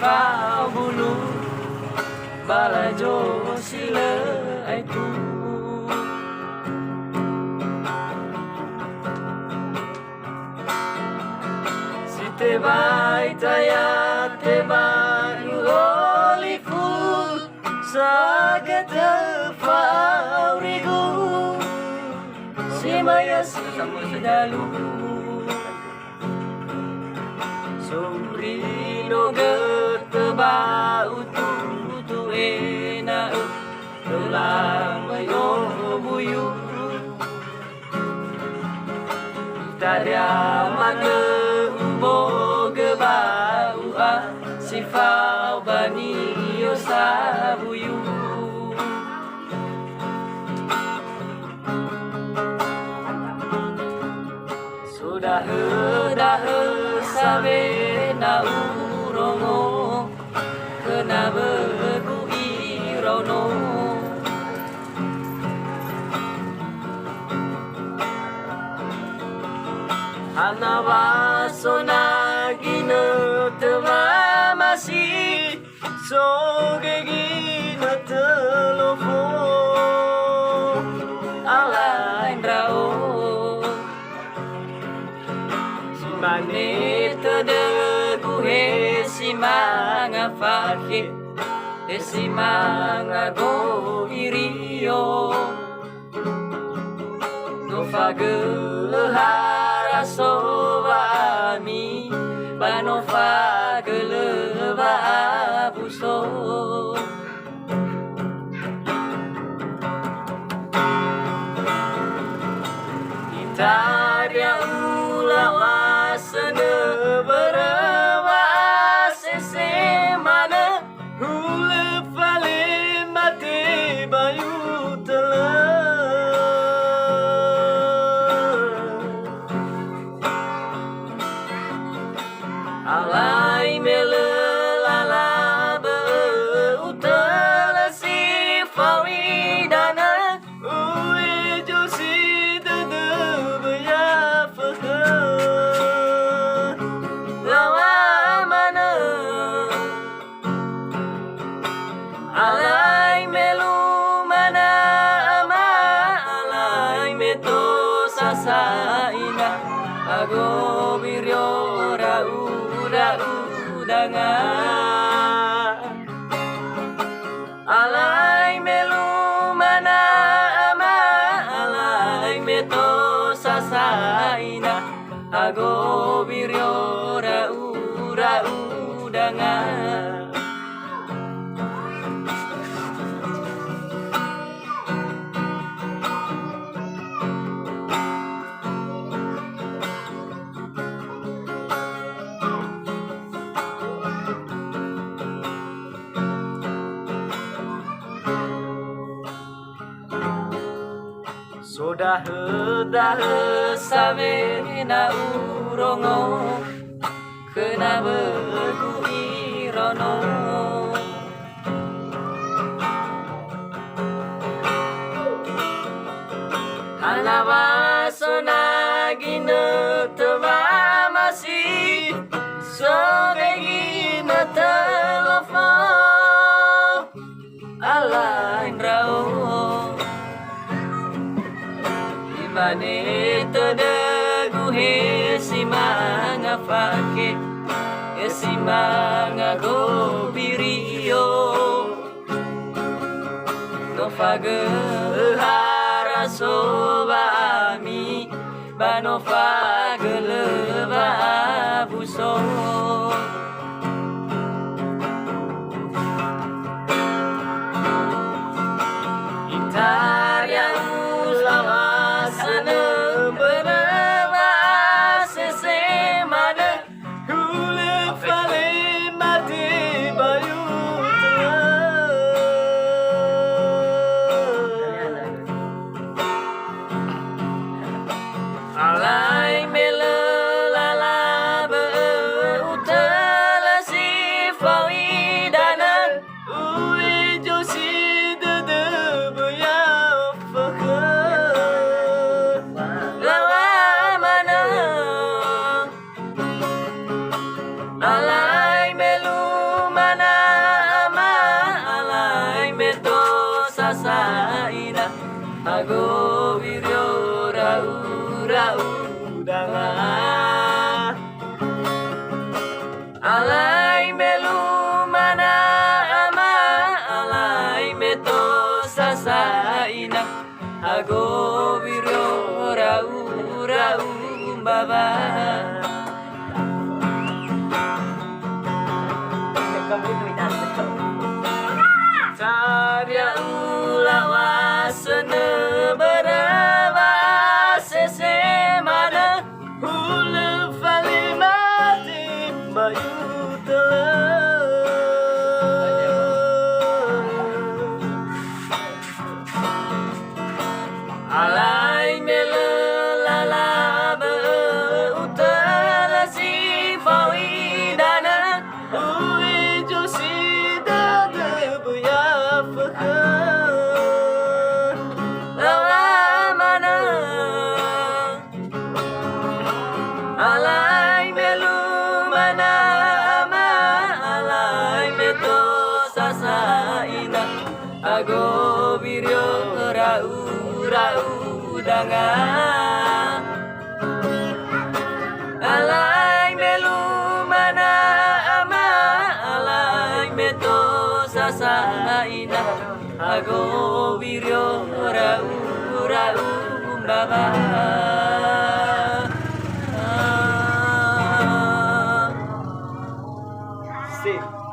pháo bulu balajo sila ai tu si te vai taya te vai holy fool sa kata faurigu si maya si dalu Sobrino geteba utu ena telang mayo buyu Taria mage umbo geba ua sifau bani yosa buyu Sudah sabe na urongo kena beku irono Hanawaso na gino tema masih soge gino telofo alain rao Manito de guhe si manga fakir si manga go irio no fagel sovami bano fagel abuso Itaria ulawa Sana berawa sese mana hule fale mate bayu tela Alai mele lala be utala si fawidana ue josi dada baya fakha Alai melu mana ama alai meto sasaina ago biryo udanga Alai melu mana ama alai meto sasaina ago biryo udanga Sudah sabe na urongo kena beku irono Hanawaso nagino teba masih sobegino telepon alain rao Manito de guhe si manga fake si manga go birio no fage haraso bami bano fage leva buso Italia Sana berawa sese mana hule fale mati bayu Alai mele lala wiryo rau rau danga alai melu mana ama alai meto sasaina ago wiryo rau rau baba Karya ulawa sene beraba sese mana hulu fali mati bayu alai mele lala be utara si fawidana ui josi dada buya fakar lala mana alai melu mana ama alai meto sasaina ago wiryo rau rau danga alai melu mana ama alai meto sasaina ago wiryo rau rau baba Sip.